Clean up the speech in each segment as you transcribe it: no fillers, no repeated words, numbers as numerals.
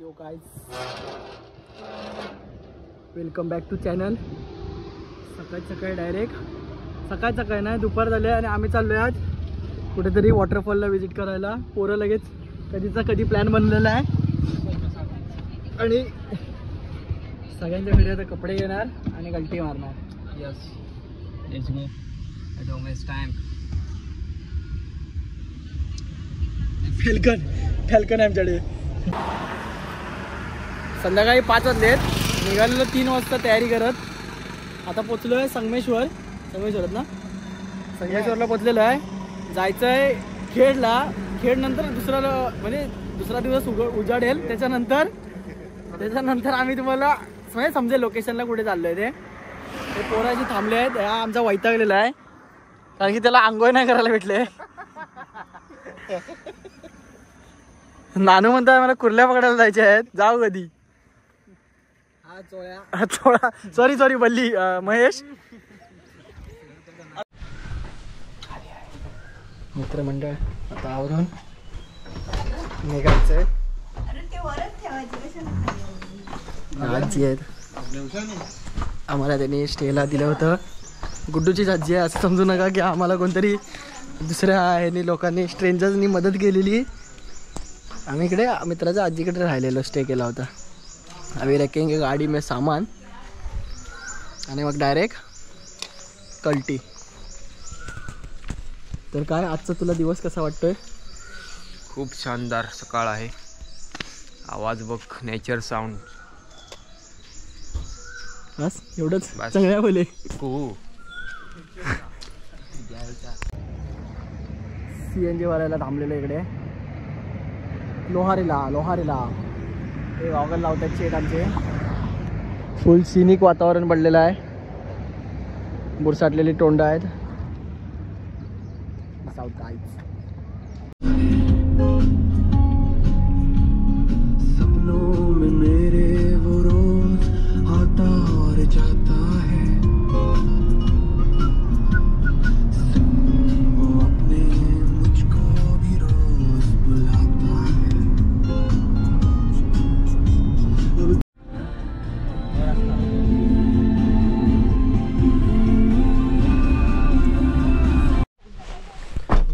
Yo guys, welcome back to channel. सकाळी direct सकाळी नाही दुपार झाले आणि आम्ही चाललो आहे आज कुठेतरी वॉटरफॉलला व्हिजिट करायला. पोरं लगेच कधीचा कधी प्लॅन बनलेला आहे आणि सगळ्यांच्या घरी आता कपडे घेणार आणि गलटी मारणार. Yes, let's go. I don't waste time. Falcon आमच्याकडे. संध्याकाळी 5 वाजलेत, निघालेलो 3 वाजता तयारी करत. आता पोचलो आहे संगमेश्वरात ना, संगमेश्वरला पोचलेलो आहे. जायचं आहे खेडला. खेड नंतर दुसरा दिवस उजाडेल. त्याच्यानंतर आम्ही तुम्हाला समजेल लोकेशनला कुठे चाललो आहे. ते पोराचे थांबले आहेत. आमचा वैतागलेला आहे कारण की त्याला आंघोळ नाही करायला भेटले. नानू म्हणतात मला कुर्ल्या पकडायला जायचे आहेत, जाऊ कधी. सॉरी बल्ली महेश. मित्रमंडळ आता आवरून निघायचंय. आजी आहेत आम्हाला, त्यांनी स्टेला दिलं होतं. गुड्डूचीच आजी आहे असं समजू नका की आम्हाला कोणतरी दुसऱ्या ह्यानी लोकांनी स्ट्रेंजर्सनी मदत केलेली. आम्ही इकडे मित्राच्या आजीकडे राहिलेलो, स्टे केला होता. आम्ही रखेंगे गाडी में सामान आणि मग डायरेक्ट कल्टी. तर काय आजचा तुला दिवस कसा वाटतोय? खूप शानदार सकाळ आहे. आवाज बघ, नेचर साऊंड. बस एवढंच चांगल्या बोले. CNG वाल्याला थांबलेलं इकडे लोहारीला हे गॉगल लावतात शेट आमचे. फुल सिनिक वातावरण पडलेलं आहे. बुरसाटलेली तोंड आहेत. सपनों में मेरे वो रोज आता और जाता है. वो अपने मुझको भी रोज बुलाता है.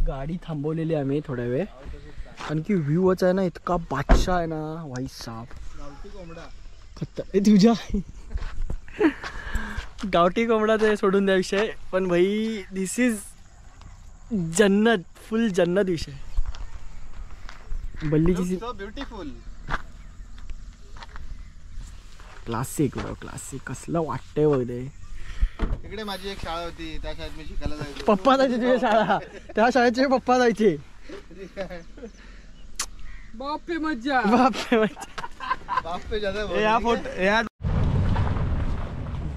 गाडी थांबवलेली आम्ही थोड्या वेळ कारण की व्ह्यूच आहे ना इतका बादशाह आहे ना भाई साहब. तुझ्या गावठी कोंबडा ते सोडून द्या विषय, पण भाई दिस इज जन्नत, फुल जन्नत विषय. बल्लीची ब्युटिफुल क्लासिक कसलं वाटतंय बघ ते. इकडे माझी एक शाळा होती, त्या शाळेत मी शिकायला जायचो. पप्पा जायचे तुझ्या शाळा, त्या शाळेचे पप्पा जायचे. बापे मज्जा.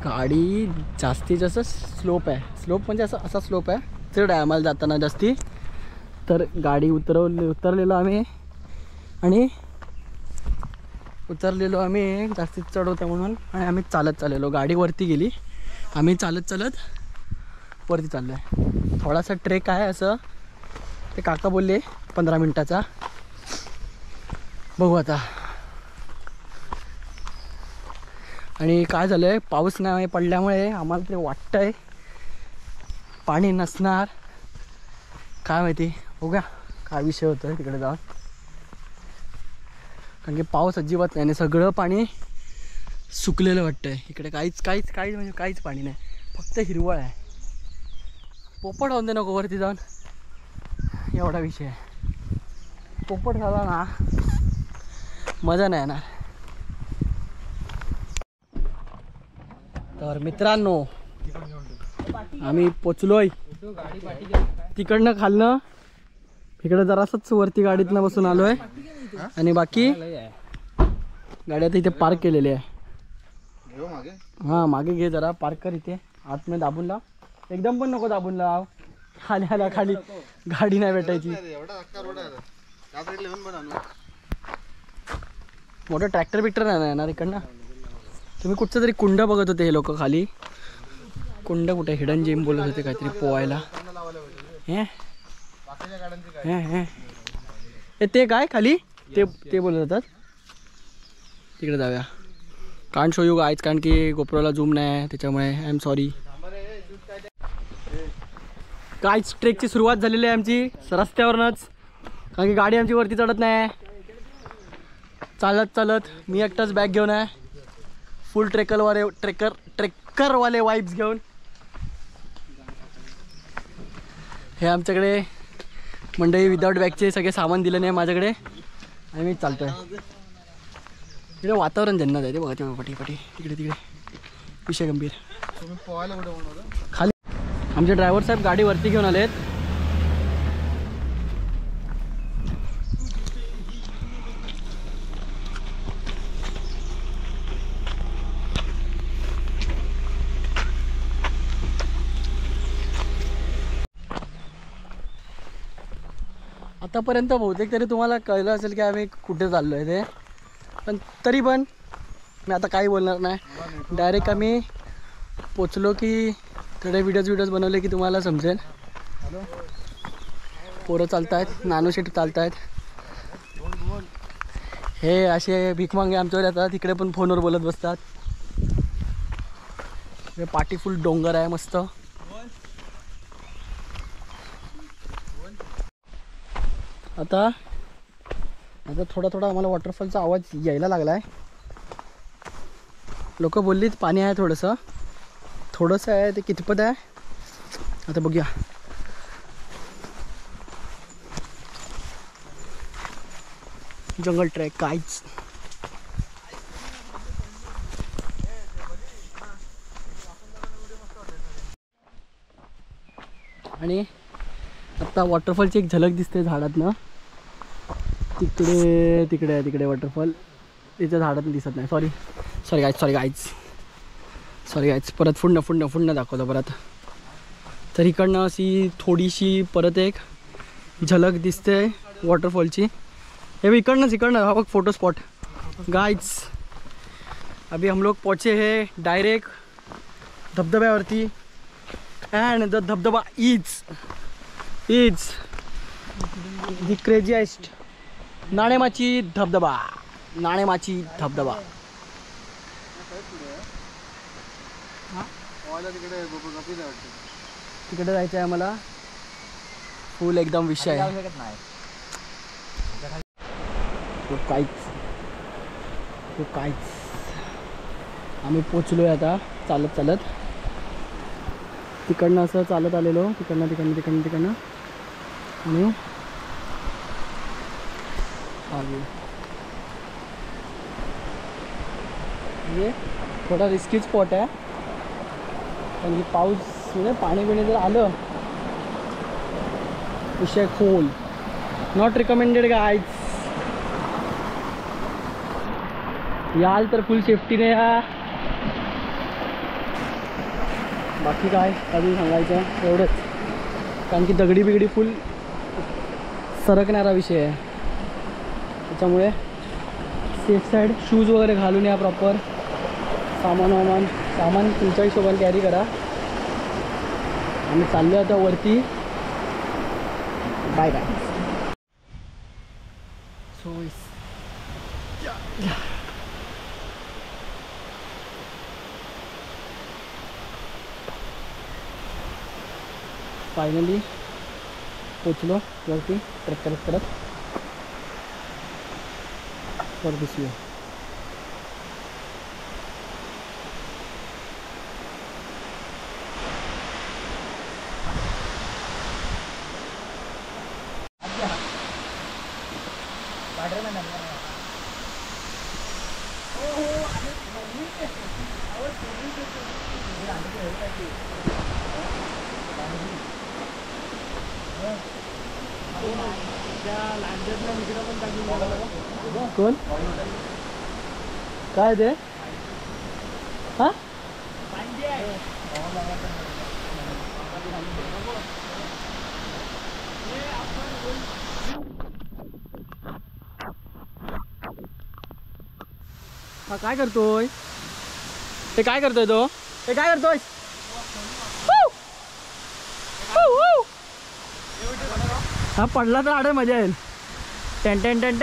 गाडी जास्तीत जास्त स्लोप म्हणजे असा स्लोप आहे, चढ आहे आम्हाला जाताना जास्ती. तर गाडी उतरलेलो आम्ही आणि जास्तीत चढ होतं म्हणून आणि आम्ही चालत चाललेलो. गाडी वरती गेली, आम्ही चालत वरती चाललो आहे. थोडासा ट्रेक आहे असं ते काका बोलले 15 मिनिटाचा. बघू आता. आणि काय झालं आहे, पाऊस नाही पडल्यामुळे आम्हाला ते वाटतंय पाणी नसणार, काय माहिती. बघूया काय विषय होतो आहे तिकडे जाऊन. कारण की पाऊस अजिबात नाही आणि सगळं पाणी सुकलेलं वाटतंय. इकडे काहीच म्हणजे काहीच पाणी नाही, फक्त हिरवळ आहे. पोपट होऊन दे नको वरती जाऊन, एवढा विषय आहे. पोपट झाला ना मजा नाही येणार. तर मित्रांनो आम्ही पोचलोय तिकडनं खालनं. इकडे जरासच वरती गाडीतनं बसून आलोय आणि बाकी गाडी आता इथे पार्क केलेली आहे. हां मागे घे जरा, पार्क कर इथे आतमध्ये. दाबून लाव, एकदम पण नको दाबून लाव. खाली गाडी नाही भेटायची. मोठं ट्रॅक्टर बिक्टर नाही येणार इकडनं. तुम्ही कुठचं तरी कुंड बघत होते हे लोक खाली. कुंड कुठे, हिडन जेम बोलत होते काहीतरी पोवायला. हे ते काय खाली ते बोलत होतात. तिकडे जाऊया. कांट शो यू गाईज कारण की गोप्रोला झूम नाही आहे त्याच्यामुळे आय एम सॉरी. काहीच ट्रेकची सुरुवात झालेली आहे आमची रस्त्यावरूनच कारण की गाडी आमची वरती चढत नाही. चालत चालत मी एकटाच बॅग घेऊन आहे फुल ट्रेकरवाले वाईब्स घेऊन. हे आमच्याकडे मंडळी विदाऊट बॅगचे सगळे सामान दिलं नाही माझ्याकडे आणि मी चालतोय. इकडे वातावरण जन्नत आहे ते बघा ते पटी पटी तिकडे तिकडे विषय गंभीर. तुम्ही पोहायला कुठे बनवलं? खाली आमचे ड्रायव्हर साहेब गाडी वरती घेऊन आलेत. आतापर्यंत बहुतेक तरी तुम्हाला कळलं असेल की आम्ही कुठे चाललो आहे ते, पण तरी पण मी आता काही बोलणार नाही. डायरेक्ट आम्ही पोचलो की थोडे व्हिडिओज बनवले की तुम्हाला समजेल. पोरं चालत आहेत, नानोशेट चालत आहेत. हे असे भीकमांगे आमच्यावर येतात, तिकडे पण फोनवर बोलत बसतात. हे पाठी फुल डोंगर आहे मस्त. आता थोडा आम्हाला वॉटरफॉलचा आवाज यायला लागला आहे. लोक बोललीत पाणी आहे थोडंसं आहे ते कितपत आहे आता बघूया. जंगल ट्रॅक काहीच आणि आता वॉटरफॉलची एक झलक दिसते झाडातनं. तिकडे वॉटरफॉल त्याच्या झाडातून दिसत नाही. सॉरी गाईज परत पुढनं दाखवतो परत. तर इकडनं अशी थोडीशी परत एक झलक दिसते वॉटरफॉलची. हे इकडनं हा बघ फोटो स्पॉट गाइज. अभी हम लोग पहुँचे हैं डायरेक्ट धबधब्यावरती. एंड द धबधबा इज द क्रेजिएस्ट नाणेमाची धबधबा. तिकडे जायचं आहे आम्हाला. फुल एकदम विषय आहे. काहीच आम्ही पोचलोय आता चालत तिकडनं असं चालत आलेलो तिकडनं आणि म्हणजे थोडा रिस्की स्पॉट आहे पण की पाऊस म्हणजे पाणी जर आलं विषय खोल. Not recommended guys. याल तर फुल सेफ्टीने या. बाकी काय अजून सांगायचं एवढंच कारण की दगडी बिगडी फुल सरकणारा विषय आहे त्याच्यामुळे सेफ साईड शूज वगैरे घालून या. प्रॉपर सामान तुमच्या हिशोबाने कॅरी करा. आम्ही चाललो आता वरती. बाय सो फायनली पोचलो वरती ट्रेक करत दिसूया. कोण काय ते हा काय करतोय ते काय करतोय तो ते काय करतोय हा पडला तर आडे मजा येईल. टन टन टन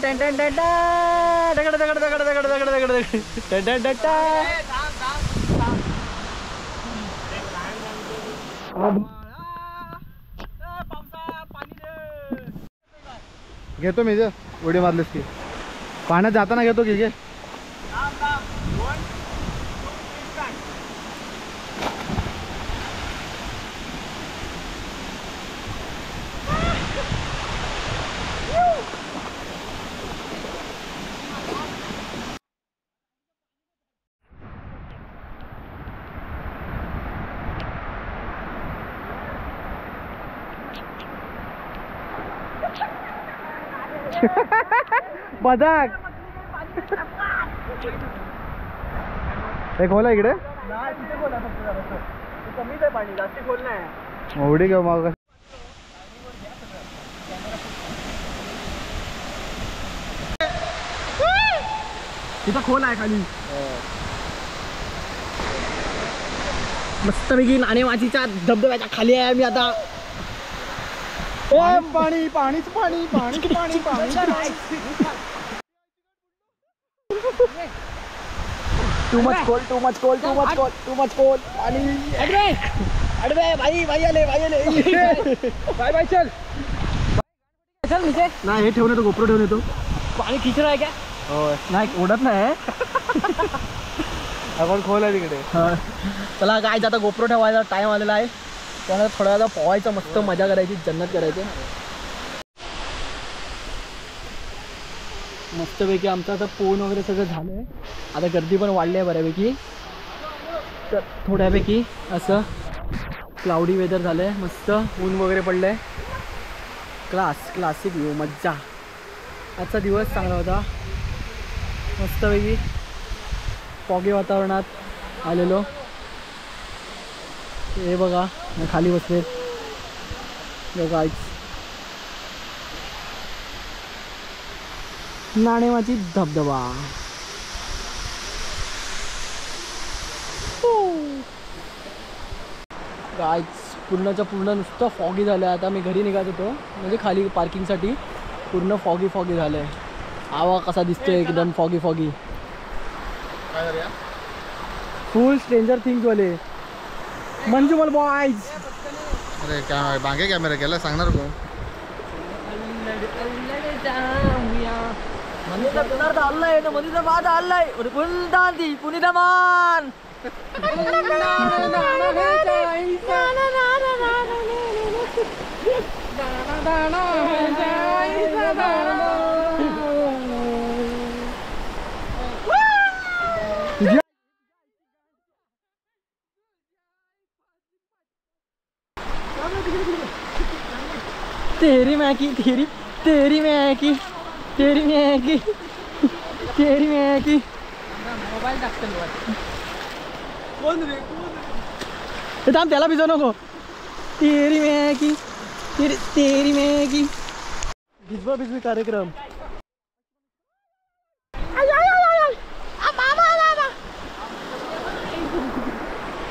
टन टन टन दगड दगड दगड दगड दगड दगड टन टन टन घेतो मी जे उडी मारलीस की पाण्यात जाताना घेतो की घे. बदक एक खोला इकडे कमीच आहे पाणी जास्त खोल नाही. उडी घेऊ मग. तिथं खोल आहे खाली मस्तपैकी नाणेमाचीच्या धबधब्याच्या खाली आहे मी आता. पाणी पाणीच पाणी पाणी पाणी पाणी. Too much coal too much coal too much coal too much coal पाणी. अडवे भाई भाई आले बाय बाय चल चल नीचे. नाही हे ठेवून येतो गोप्रो ठेवून येतो. पाणी खिचर आहे क्या? होय नाही ओढत नाही. आपण खोल आहे तिकडे. चला काय आता गोप्रो ठेवायचा टाइम आलेला आहे. त्याला थोडा वेळा पोहायचं मस्त मजा करायची जन्नत करायची मस्तपैकी. आमचं आता पोहून वगैरे सगळं झालं आहे. आता गर्दी पण वाढली आहे बऱ्यापैकी. तर थोड्यापैकी असं क्लाउडी वेदर झालं आहे मस्त ऊन वगैरे पडलं आहे. क्लासिक व्ह्यू मज्जा. आजचा दिवस चांगला होता मस्तपैकी फॉगी वातावरणात आलेलो. हे बघा खाली बसले गाईच. नाणेमाची धबधबा गाईच पूर्णच्या पूर्ण नुसतं फॉगी झालं. आता मी घरी निघत होतो म्हणजे खाली पार्किंगसाठी पूर्ण फॉगी फॉगी झालं आहे. आवा कसा दिसतोय एकदम फॉगी फॉगी. फुल स्ट्रेंजर थिंग्स वाले मंजुमल बॉयज. अरे काय मागे कॅमेरा केला सांगणार कोण? मनीचा पुनर्दा आलाय ना मनीचा बाद आलाय पुनदांती पुनिदमान. तेरी मैकी तेरी तेरी मैकी तेरी मैकी तेरी मैकी. मोबाईल टाकतो कोण रे थांब त्याला भिजवू नको. तेरी मैकी तेरी तेरी मैकी. भिजवा भिजवी कार्यक्रम.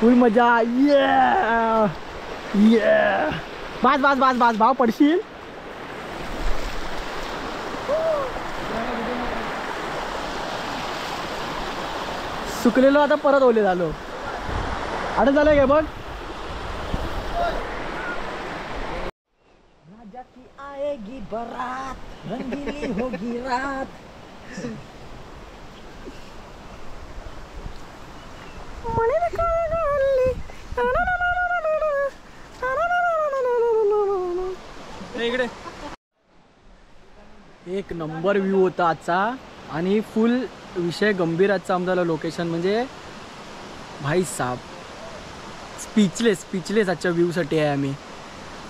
फुल मजा. बास बास बास बास भाव पडशील. सुकलेलो आता परत ओले झालो. आठ झालं काय बघ. राजा की आएगी बारात रंगीली होगी रात. इकडे एक नंबर व्ह्यू होता आजचा आणि फुल विषय गंभीर आजचा आमचा लोकेशन म्हणजे भाई साहब स्पीचलेस आजच्या व्ह्यूसाठी आहे आम्ही.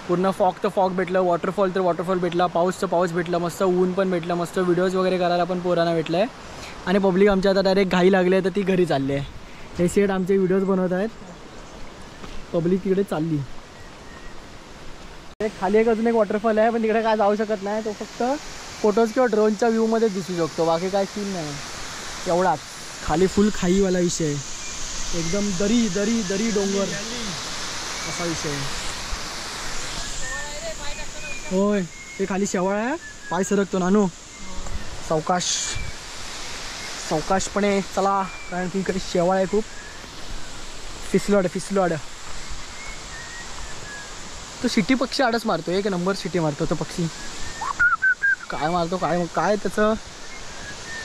पूर्ण फॉग तर फॉग भेटलं, वॉटरफॉल तर वॉटरफॉल भेटला, पाऊस तर पाऊस भेटला, मस्त ऊन पण भेटलं, मस्त व्हिडिओज वगैरे करायला पण पोरांना भेटलं आहे. आणि पब्लिक आमच्या आता डायरेक्ट घाई लागली आहे तर ती घरी चालली आहे. हे सेट आमचे व्हिडिओज बनवत आहेत, पब्लिक तिकडे चालली. खाली एक अजून एक वॉटरफॉल आहे पण तिकडे काय जाऊ शकत नाही, तो फक्त फोटोज किंवा ड्रोनच्या व्ह्यूमध्ये दिसू शकतो, बाकी काय सीन नाही एवढाच. खाली फुल खाईवाला विषय, एकदम दरी दरी दरी डोंगर असा विषय. होय हे खाली शेवाळ आहे, पाय सरकतो नानू. सावकाश सावकाशपणे चला, कारण की इकडे शेवाळ आहे खूप. फिसलॉड तो शिटी पक्षी आडच मारतो, एक नंबर शिटी मारतो तो पक्षी. काय मारतो काय त्याचा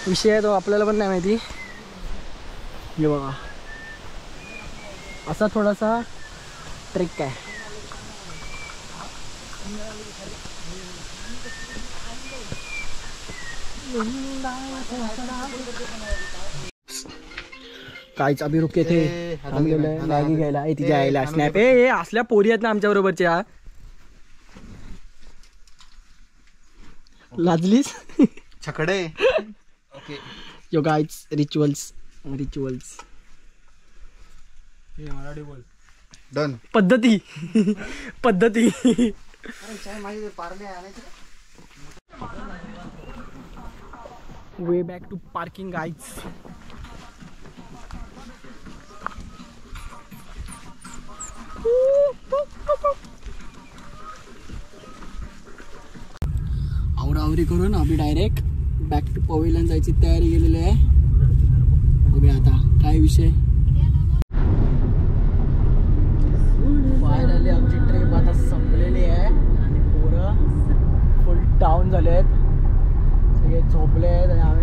विषय आहे तो आपल्याला पण नाही माहिती. हे बघा असा थोडासा ट्रेक आहे. काहीच अभि रुके थे थांबलेलं मॅगी घ्यायला. तिथे यायला स्नॅप हे असल्या पोरी आहेत ना आमच्या बरोबरच्या. लाजलीस छकडे. Okay yo guys rituals Marathi बोल. डन. पद्धती way back to parking guys. आवरावरी करून आम्ही डायरेक्ट बॅक टू पवेलियन जायची तयारी केलेली आहे. बघूया आता काय विषय. फायनली आमची ट्रिप आता संपलेली आहे आणि पोरं फुल डाऊन झाले आहेत, सगळे झोपले आहेत आणि आम्ही